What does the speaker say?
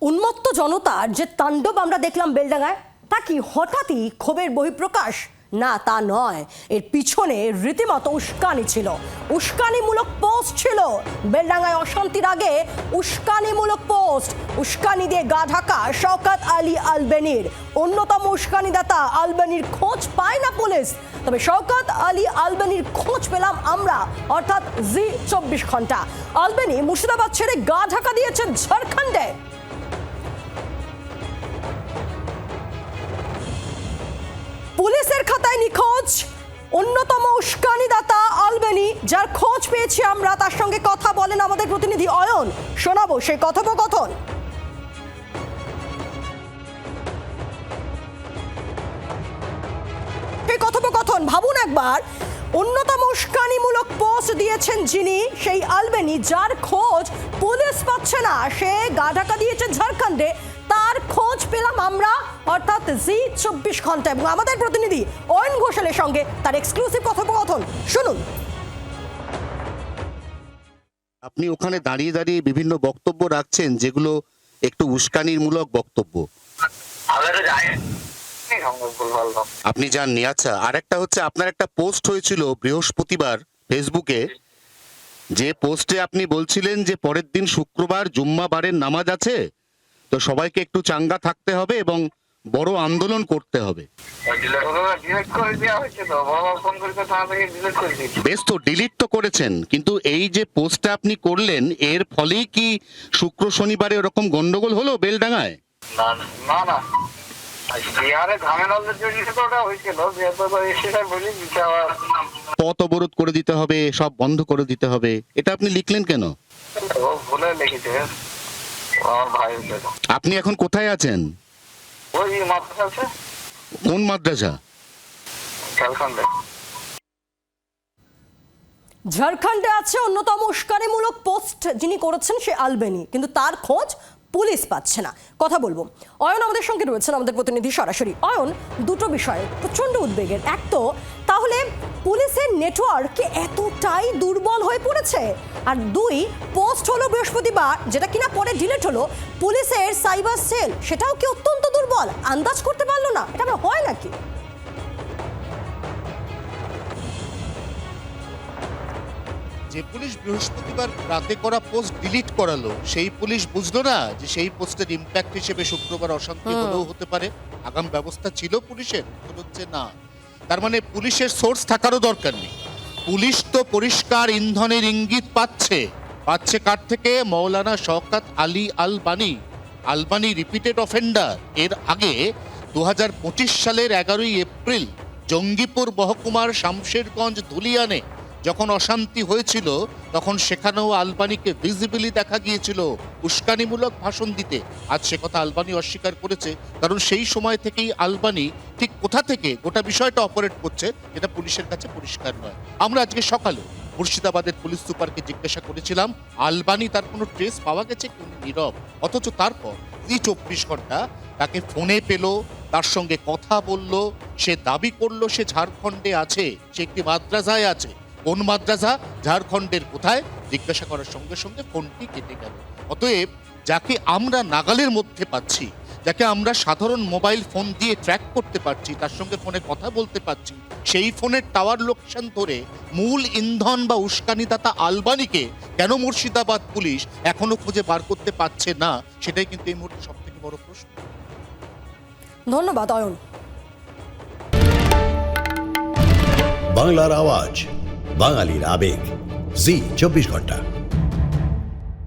উন্মত্ত জনতার যে তাণ্ডব আমরা দেখলাম বেলডাঙ্গায়, তা কি হঠাৎই ক্ষোভের বহিঃপ্রকাশ? না, তা নয়। এর পিছনে রীতিমতো উস্কানি ছিল, উস্কানিমূলক পোস্ট ছিল। বেলডাঙ্গায় অশান্তির আগে উস্কানিমূলক পোস্ট, উস্কানি দিয়ে গা ঢাকা শওকত আলী আলবেনির। অন্যতম উস্কানিদাতা আলবেনির খোঁজ পায় না পুলিশ, তবে শওকত আলী আলবেনির খোঁজ পেলাম আমরা, অর্থাৎ জি 24 ঘন্টা। আলবেনি মুর্শিদাবাদ ছেড়ে গা ঢাকা দিয়েছে ঝাড়খণ্ডে। পুলিশের খাতায় নিখোঁজ অন্যতম উস্কানিদাতা আলবেনি, যার খোঁজ পেয়েছি আমরা। তার সঙ্গে কথা বলেন আমাদের প্রতিনিধি অয়ন, শোনাবো সেই কথোপকথন। সেই কথোপকথন ভাবুন একবার, অন্যতম উস্কানিমূলক পোস্ট দিয়েছেন যিনি, সেই আলবেনি, যার খোঁজ পুলিশ পাচ্ছে না, সে গা ঢাকা দিয়েছে ঝাড়খণ্ডে। তার খোঁজ পেলাম আমরা, অর্থাৎ জি 24 ঘন্টা। এবং আমাদের প্রতিনিধি অয়ন ঘোষালের সঙ্গে তার এক্সক্লুসিভ কথোপকথন শুনুন। আপনি ওখানে দাঁড়িয়ে দাঁড়িয়ে বিভিন্ন বক্তব্য রাখছেন, যেগুলো একটু উস্কানিমূলক বক্তব্য। আপনি জাননি? আচ্ছা, আরেকটা হচ্ছে, আপনার একটা পোস্ট হয়েছিল বৃহস্পতিবার ফেসবুকে, যে পোস্টে আপনি বলছিলেন যে পরের দিন শুক্রবার জুম্মাবারের নামাজ আছে, তো সবাইকে একটু চাঙ্গা থাকতে হবে এবং বড় আন্দোলন করতে হবে। বেশ, তো ডিলিট তো করেছেন, কিন্তু এই যে পোস্টটা আপনি করলেন, এর ফলেই কি শুক্র শনিবারে ওরকম গন্ডগোল হলো বেলডাঙ্গায়? না, পথ অবরোধ করে দিতে হবে, সব বন্ধ করে দিতে হবে, এটা আপনি লিখলেন কেন? আপনি এখন কোথায় আছেন? কোন মাদ্রাসা? ঝাড়খণ্ডে আছে অন্যতম উস্কানিমূলক পোস্ট যিনি করেছেন, সে আলবেনি, কিন্তু তার খোঁজ পুলিশ পাচ্ছে না। কথা বলবো, অয়ন আমাদের সঙ্গে রয়েছেন, আমাদের প্রতিনিধি সরাসরি। অয়ন, দুটো বিষয়ে প্রচন্ড উদ্বেগের। এক তো, তাহলে পুলিশের নেটওয়ার্ক এতটাই দুর্বল হয়ে পড়েছে, আর দুই, পোস্ট হলো বৃহস্পতিবার, যেটা কিনা পরে ডিলিট হলো, পুলিশের সাইবার সেল সেটাও কি অত্যন্ত দুর্বল, আন্দাজ করতে পারলো না? এটা হয় নাকি? যে পুলিশ বৃহস্পতিবার রাতে করা পোস্ট ডিলিট করালো, সেই পুলিশ বুঝলো না যে সেই পোস্টের ইম্প্যাক্ট হিসেবে শুক্রবার অশান্তি হলেও হতে পারে? আগাম ব্যবস্থা ছিল পুলিশের? হচ্ছে না। তার মানে পুলিশের সোর্স থাকারও দরকার নেই। পুলিশ তো পরিষ্কার ইন্ধনের ইঙ্গিত পাচ্ছে কার থেকে? মৌলানা শওকত আলী আলবানি রিপিটেড অফেন্ডার। এর আগে 2025 সালের 11ই এপ্রিল জঙ্গিপুর মহকুমার শামশেরগঞ্জ ধুলিয়ানে যখন অশান্তি হয়েছিল, তখন সেখানেও আলবানিকে ভিজিবলি দেখা গিয়েছিল উস্কানিমূলক ভাষণ দিতে। আজ সে কথা আলবানি অস্বীকার করেছে, কারণ সেই সময় থেকেই আলবানি ঠিক কোথা থেকে গোটা বিষয়টা অপারেট করছে, এটা পুলিশের কাছে পরিষ্কার নয়। আমরা আজকে সকালে মুর্শিদাবাদের পুলিশ সুপারকে জিজ্ঞাসা করেছিলাম, আলবানি তার কোনো ট্রেস পাওয়া গেছে? তিনি নীরব। অথচ তারপর 24 ঘন্টা তাকে ফোনে পেল, তার সঙ্গে কথা বলল, সে দাবি করলো সে ঝাড়খণ্ডে আছে, সে একটি মাদ্রাসায় আছে। কোন মাদ্রাসা, ঝাড়খণ্ডের কোথায়, জিজ্ঞাসা করার সঙ্গে সঙ্গে ফোনটি কেটে গেল। অতএব যাকে আমরা নাগালের মধ্যে পাচ্ছি, যাকে আমরা সাধারণ মোবাইল ফোন দিয়ে ট্র্যাক করতে পারছি, তার সঙ্গে ফোনে কথা বলতে পারছি, সেই ফোনের টাওয়ার লোকেশন ধরে মূল ইন্ধন বা উস্কানিদাতা আলবানিকে কেন মুর্শিদাবাদ পুলিশ এখনো খুঁজে বার করতে পারছে না, সেটাই কিন্তু এই মুহূর্তে সব থেকে বড় প্রশ্ন। ধন্যবাদ অয়ন। বাংলার আওয়াজ, বাঙালির আবেগ, জি 24 ঘন্টা।